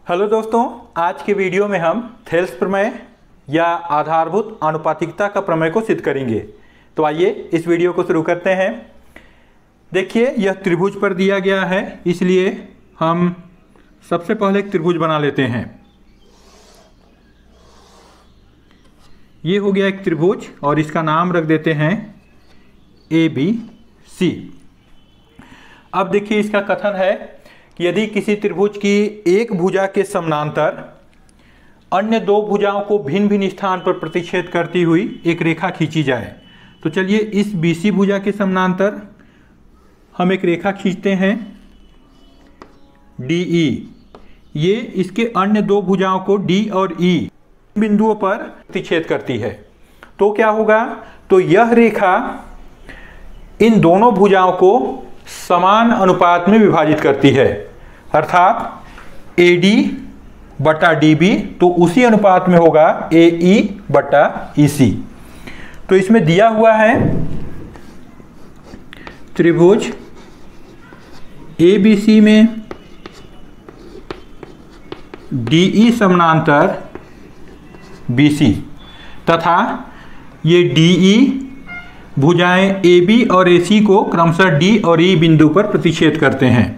Hello दोस्तों, आज के वीडियो में हम थेल्स प्रमेय या आधारभूत आनुपातिकता का प्रमेय को सिद्ध करेंगे। तो आइए इस वीडियो को शुरू करते हैं। देखिए, यह त्रिभुज पर दिया गया है, इसलिए हम सबसे पहले एक त्रिभुज बना लेते हैं। ये हो गया एक त्रिभुज और इसका नाम रख देते हैं ABC। अब देखिए, इसका कथन है कि यदि किसी त्रिभुज की एक भुजा के समानांतर अन्य दो भुजाओं को भिन्न भिन्न स्थान पर प्रतिच्छेद करती हुई एक रेखा खींची जाए, तो चलिए इस BC भुजा के समानांतर हम एक रेखा खींचते हैं DE। ये इसके अन्य दो भुजाओं को D और E बिंदुओं पर प्रतिच्छेद करती है। तो क्या होगा? तो यह रेखा इन दोनों भुजाओं को समान अनुपात में विभाजित करती है, अर्थात AD बटा DB तो उसी अनुपात में होगा AE बटा EC। तो इसमें दिया हुआ है त्रिभुज ABC में DE समानांतर BC तथा ये DE भुजाएं AB और AC को क्रमशः D और E बिंदु पर प्रतिच्छेद करते हैं।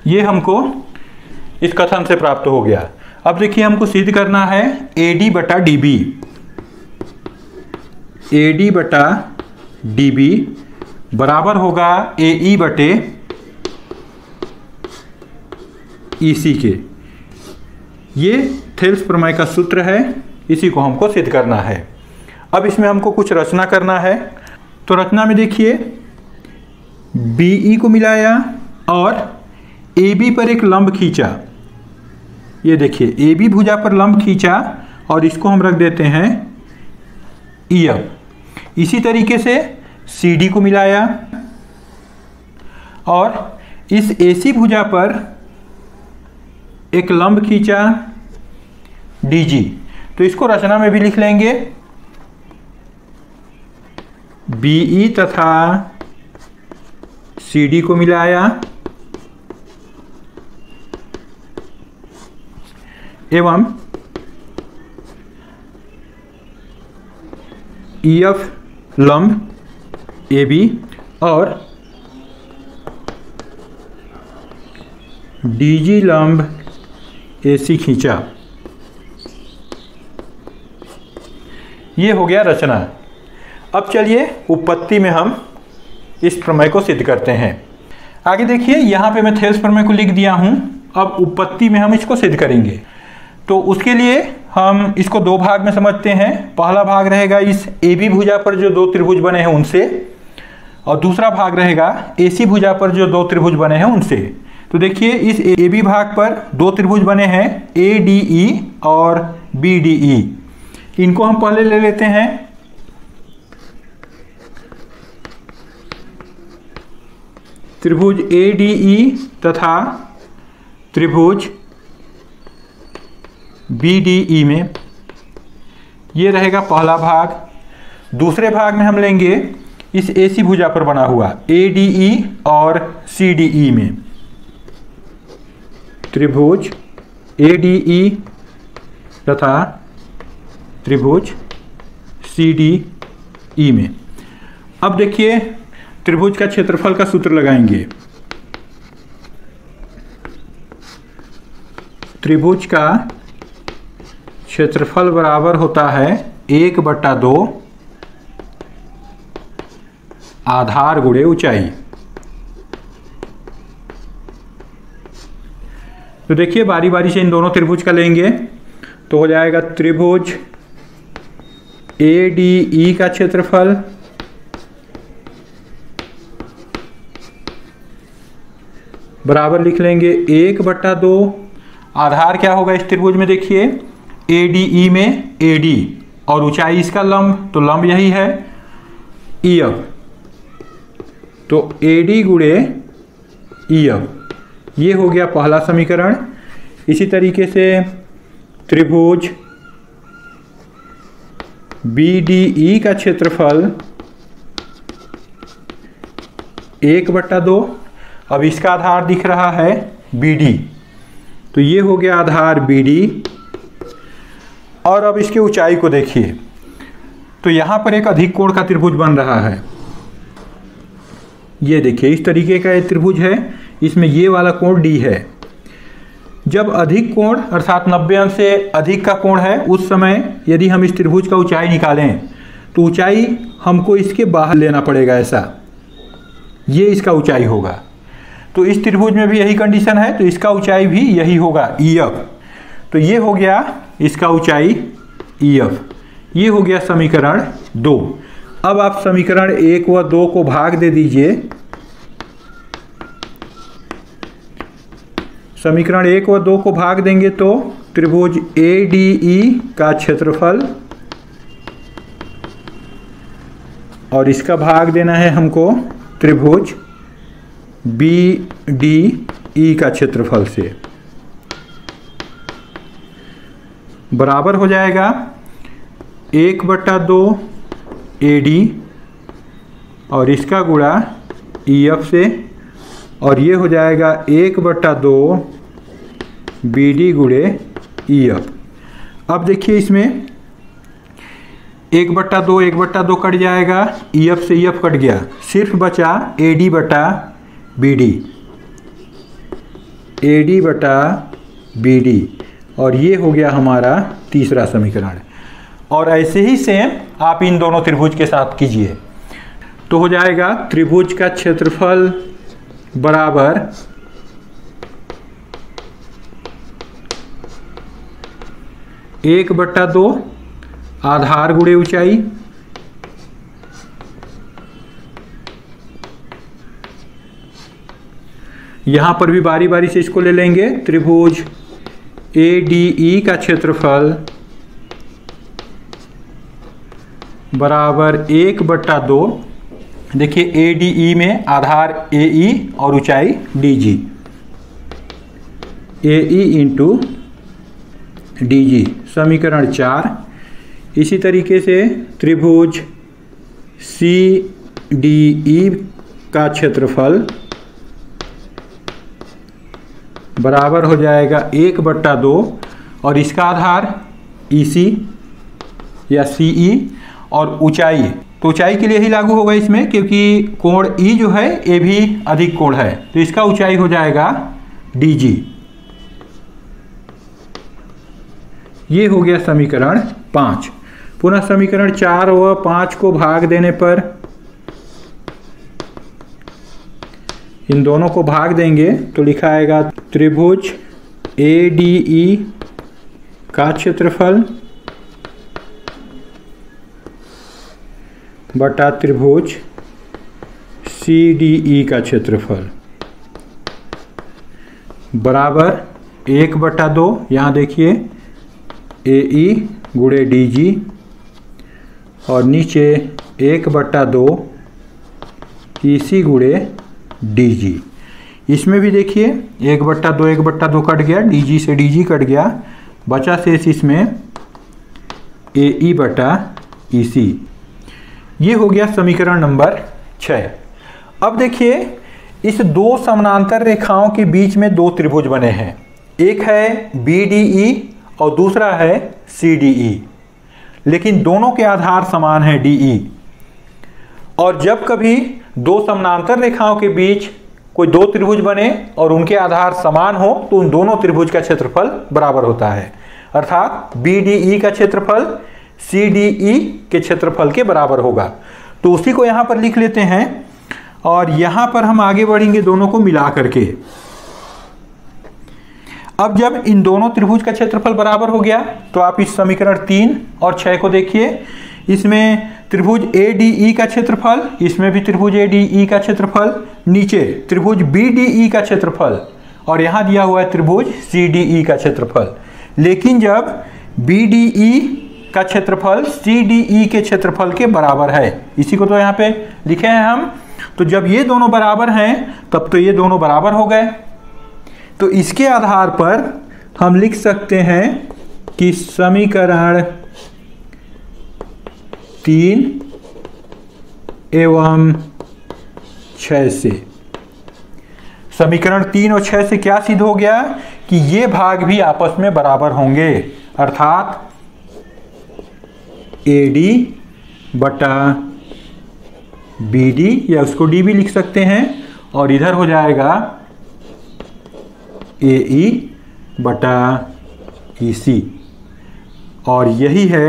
ये हमको इस कथन से प्राप्त हो गया। अब देखिए, हमको सिद्ध करना है AD बटा DB। AD बटा DB बराबर होगा AE बटे EC के। ये थेल्स प्रमेय का सूत्र है, इसी को हमको सिद्ध करना है। अब इसमें हमको कुछ रचना करना है। तो रचना में देखिए, BE को मिलाया और AB पर एक लंब खींचा। ये देखिए, AB भुजा पर लंब खींचा और इसको हम रख देते हैं EF। इसी तरीके से CD को मिलाया और इस AC भुजा पर एक लंब खींचा DG। तो इसको रचना में भी लिख लेंगे, BE तथा CD को मिलाया एवं EF लंब AB और DG लंब AC खींचा। ये हो गया रचना। अब चलिए उपपत्ति में हम इस प्रमेय को सिद्ध करते हैं। आगे देखिए, यहाँ पे मैं थेल्स प्रमेय को लिख दिया हूँ। अब उपपत्ति में हम इसको सिद्ध करेंगे। तो उसके लिए हम इसको दो भाग में समझते हैं। पहला भाग रहेगा इस AB भुजा पर जो दो त्रिभुज बने हैं उनसे, और दूसरा भाग रहेगा AC भुजा पर जो दो त्रिभुज बने हैं उनसे। तो देखिए, इस AB भाग पर दो त्रिभुज बने हैं ADE और BDE। इनको हम पहले ले लेते हैं। त्रिभुज ADE तथा त्रिभुज BDE में ये रहेगा पहला भाग। दूसरे भाग में हम लेंगे इस AC भुजा पर बना हुआ ADE और CDE में त्रिभुज ADE तथा त्रिभुज CDE में। अब देखिए, त्रिभुज का क्षेत्रफल का सूत्र लगाएंगे। त्रिभुज का क्षेत्रफल बराबर होता है 1/2 आधार गुणे ऊंचाई। तो देखिए, बारी बारी से इन दोनों त्रिभुज का लेंगे तो हो जाएगा त्रिभुज ADE का क्षेत्रफल बराबर लिख लेंगे 1/2। आधार क्या होगा इस त्रिभुज में, देखिए ADE में AD और ऊंचाई इसका लंब, तो लंब यही है EF, तो AD गुणे EF, ये हो गया पहला समीकरण। इसी तरीके से त्रिभुज BDE का क्षेत्रफल 1/2। अब इसका आधार दिख रहा है BD, तो ये हो गया आधार BD। और अब इसकी ऊंचाई को देखिए, तो यहाँ पर एक अधिक कोण का त्रिभुज बन रहा है। ये देखिए इस तरीके का ये त्रिभुज है, इसमें ये वाला कोण D है। जब अधिक कोण अर्थात 90 अंश से अधिक का कोण है, उस समय यदि हम इस त्रिभुज का ऊंचाई निकालें तो ऊंचाई हमको इसके बाहर लेना पड़ेगा, ऐसा ये इसका ऊंचाई होगा। तो इस त्रिभुज में भी यही कंडीशन है, तो इसका ऊंचाई भी यही होगा EF। तो ये हो गया इसका ऊंचाई EF। ये हो गया समीकरण 2। अब आप समीकरण 1 व 2 को भाग दे दीजिए। समीकरण 1 व 2 को भाग देंगे तो त्रिभुज ADE का क्षेत्रफल और इसका भाग देना है हमको त्रिभुज BDE का क्षेत्रफल से, बराबर हो जाएगा 1/2 AD और इसका गुणा EF से, और ये हो जाएगा 1/2 BD गुणे EF। अब देखिए इसमें 1/2 1/2 कट जाएगा, EF से EF कट गया, सिर्फ बचा AD/BD, AD/BD, और ये हो गया हमारा तीसरा समीकरण। और ऐसे ही सेम आप इन दोनों त्रिभुज के साथ कीजिए, तो हो जाएगा त्रिभुज का क्षेत्रफल बराबर 1/2 आधार गुणे ऊंचाई, यहां पर भी बारी बारी से इसको ले लेंगे। त्रिभुज ADE का क्षेत्रफल बराबर 1/2। देखिए ADE में आधार AE और ऊंचाई DG, AE इंटू DG, समीकरण 4। इसी तरीके से त्रिभुज CDE का क्षेत्रफल बराबर हो जाएगा 1/2 और इसका आधार EC या CE और ऊंचाई, तो ऊंचाई के लिए ही लागू होगा इसमें, क्योंकि कोण E जो है ये भी अधिक कोण है, तो इसका ऊंचाई हो जाएगा DG। ये हो गया समीकरण 5। पुनः समीकरण 4 व 5 को भाग देने पर, इन दोनों को भाग देंगे तो लिखा आएगा त्रिभुज ADE का क्षेत्रफल बटा त्रिभुज CDE का क्षेत्रफल बराबर 1/2। यहाँ देखिए AE गुणे DG और नीचे 1/2 EC गुणे DG। इसमें भी देखिए 1/2 1/2 कट गया, DG से DG कट गया, बचा शेष इसमें AE/EC। ये हो गया समीकरण नंबर 6। अब देखिए इस दो समानांतर रेखाओं के बीच में दो त्रिभुज बने हैं, एक है BDE और दूसरा है CDE, लेकिन दोनों के आधार समान है DE। और जब कभी दो समानांतर रेखाओं के बीच कोई दो त्रिभुज बने और उनके आधार समान हो तो उन दोनों त्रिभुज का क्षेत्रफल बराबर होता है, अर्थात BDE का क्षेत्रफल CDE के क्षेत्रफल के बराबर होगा। तो उसी को यहाँ पर लिख लेते हैं और यहाँ पर हम आगे बढ़ेंगे दोनों को मिला करके। अब जब इन दोनों त्रिभुज का क्षेत्रफल बराबर हो गया तो आप इस समीकरण 3 और 6 को देखिए। इसमें त्रिभुज ADE का क्षेत्रफल, इसमें भी त्रिभुज ADE का क्षेत्रफल, नीचे त्रिभुज BDE का क्षेत्रफल, और यहाँ दिया हुआ है त्रिभुज CDE का क्षेत्रफल। लेकिन जब BDE का क्षेत्रफल CDE के क्षेत्रफल के बराबर है, इसी को तो यहाँ पे लिखे हैं हम, तो जब ये दोनों बराबर हैं तब तो ये दोनों बराबर हो गए। तो इसके आधार पर हम लिख सकते हैं कि समीकरण 3 एवं 6 से, समीकरण 3 और 6 से क्या सिद्ध हो गया कि ये भाग भी आपस में बराबर होंगे, अर्थात AD बटा BD, या उसको D भी लिख सकते हैं, और इधर हो जाएगा AE बटा EC, और यही है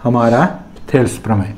हमारा थेल्स प्रमेय।